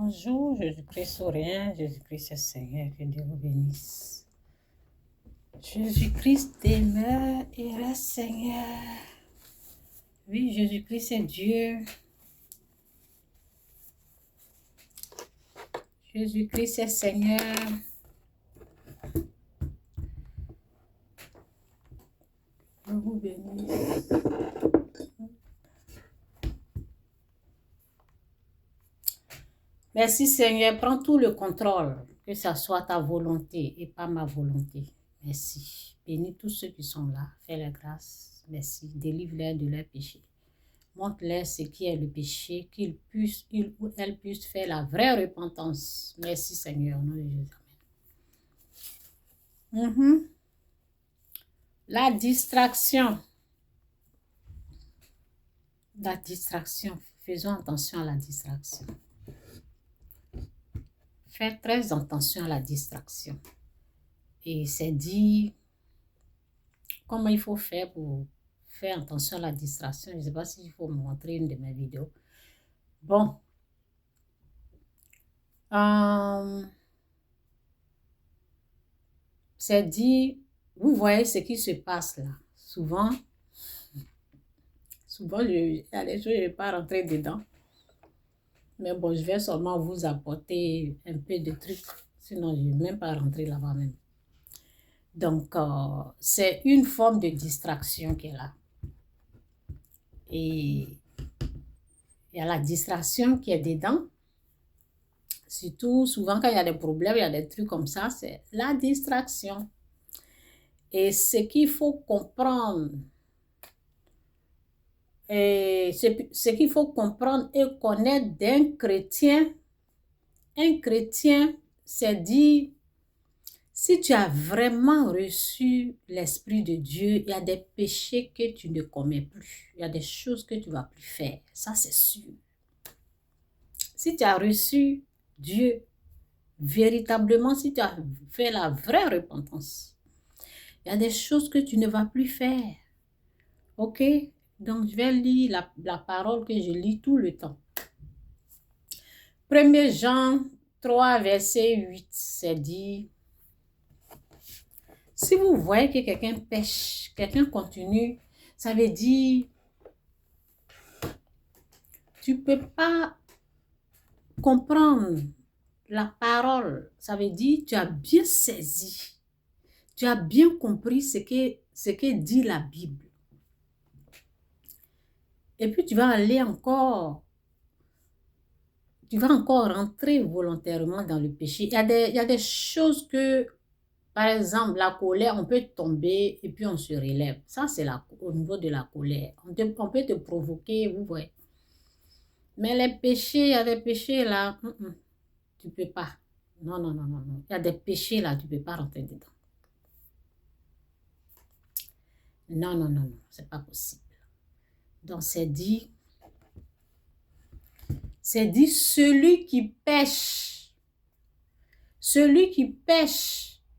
Bonjour, Jésus-Christ sourire, Jésus-Christ est Seigneur, que Dieu vous bénisse. Jésus-Christ demeure et reste Seigneur. Oui, Jésus-Christ est Dieu. Jésus-Christ est Seigneur. Dieu vous bénisse. Merci Seigneur, prends tout le contrôle, que ça soit ta volonté et pas ma volonté. Merci. Bénis tous ceux qui sont là, fais-leur grâce. Merci. Délivre-les de leurs péchés. Montre-leur ce qui est le péché, qu'ils ou elles puissent faire la vraie repentance. Merci Seigneur, au nom de Jésus. Amen. La distraction. La distraction. Faisons attention à la distraction. Faites très attention à la distraction. Et c'est dit comment il faut faire pour faire attention à la distraction. Je ne sais pas s'il faut me montrer une de mes vidéos. Bon. C'est dit, vous voyez ce qui se passe là. Souvent, il y a des choses, je ne vais pas rentrer dedans. Mais bon, je vais seulement vous apporter un peu de trucs. Sinon, je ne vais même pas rentrer là-bas même. Donc, c'est une forme de distraction qui est là. Et il y a la distraction qui est dedans. Surtout, souvent, quand il y a des problèmes, il y a des trucs comme ça, c'est la distraction. Et ce qu'il faut comprendre, ce qu'il faut comprendre et connaître d'un chrétien, un chrétien, c'est dire, si tu as vraiment reçu l'Esprit de Dieu, il y a des péchés que tu ne commets plus. Il y a des choses que tu ne vas plus faire. Ça, c'est sûr. Si tu as reçu Dieu, véritablement, si tu as fait la vraie repentance, il y a des choses que tu ne vas plus faire. OK? Donc, je vais lire la parole que je lis tout le temps. 1 Jean 3, verset 8, c'est dit, si vous voyez que quelqu'un pêche, quelqu'un continue, ça veut dire, tu ne peux pas comprendre la parole. Ça veut dire, tu as bien saisi, tu as bien compris ce que dit la Bible. Et puis, tu vas encore rentrer volontairement dans le péché. Il y a des choses que, par exemple, la colère, on peut tomber et puis on se relève. Ça, c'est au niveau de la colère. On peut te provoquer, vous voyez. Mais les péchés, il y a des péchés là, tu ne peux pas. Non. Il y a des péchés là, tu ne peux pas rentrer dedans. Non, c'est pas possible. Donc, c'est dit, celui qui pêche,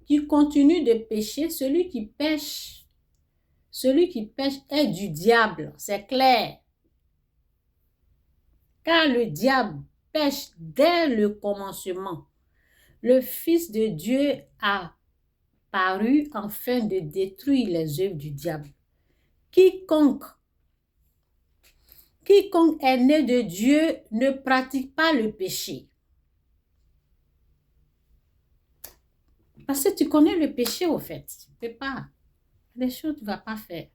qui continue de pécher, celui qui pêche est du diable, c'est clair. Car le diable pêche dès le commencement. Le Fils de Dieu a paru afin de détruire les œuvres du diable. Quiconque est né de Dieu ne pratique pas le péché. Parce que tu connais le péché au fait. Tu ne peux pas. Des choses que tu ne vas pas faire.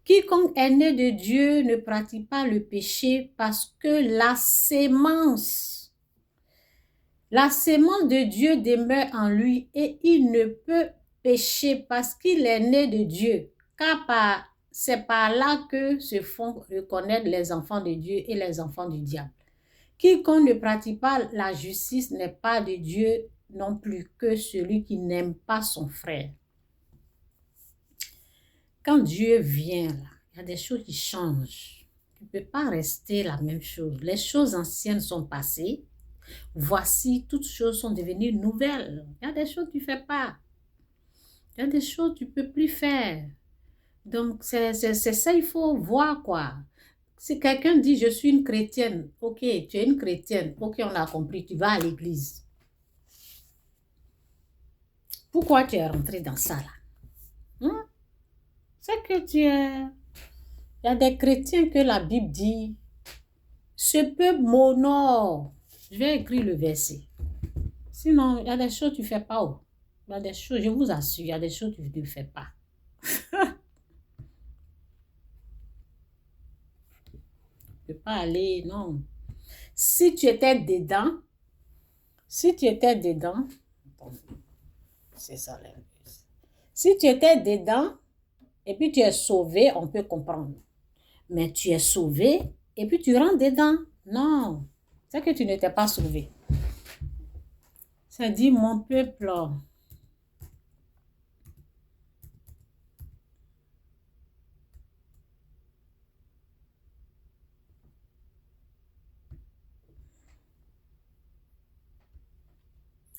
Quiconque est né de Dieu ne pratique pas le péché parce que la sémence de Dieu demeure en lui et il ne peut pécher parce qu'il est né de Dieu. Car c'est par là que se font reconnaître les enfants de Dieu et les enfants du diable. Quiconque ne pratique pas la justice n'est pas de Dieu non plus que celui qui n'aime pas son frère. Quand Dieu vient là, il y a des choses qui changent. Tu ne peux pas rester la même chose. Les choses anciennes sont passées. Voici, toutes choses sont devenues nouvelles. Il y a des choses que tu ne fais pas. Il y a des choses que tu ne peux plus faire. Donc, c'est ça, il faut voir quoi. Si quelqu'un dit, je suis une chrétienne, ok, tu es une chrétienne, ok, on a compris, tu vas à l'église. Pourquoi tu es rentré dans ça là? Hein? C'est que tu es... Il y a des chrétiens que la Bible dit, ce peuple m'honore. Je vais écrire le verset. Sinon, il y a des choses que tu ne fais pas. Oh. Il y a des choses, je vous assure, il y a des choses que tu ne fais pas. Tu ne peux pas aller, non. Si tu étais dedans, c'est ça là. Si tu étais dedans et puis tu es sauvé, on peut comprendre. Mais tu es sauvé et puis tu rentres dedans. Non, c'est que tu n'étais pas sauvé. Ça dit, mon peuple,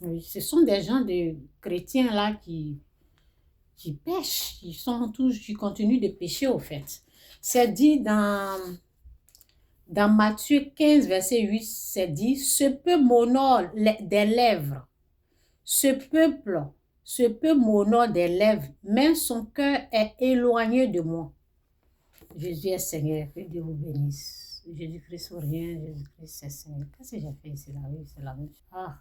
oui, ce sont des gens de chrétiens là qui pêchent, qui continuent de pécher au fait. C'est dit dans Matthieu 15, verset 8, c'est dit, ce peuple m'honore des lèvres. Ce peuple m'honore des lèvres, mais son cœur est éloigné de moi. Jésus est Seigneur, que Dieu vous bénisse. Jésus-Christ ou rien, Jésus-Christ c'est Seigneur. Qu'est-ce que j'ai fait ici là? Oui, c'est la même chose. Ah.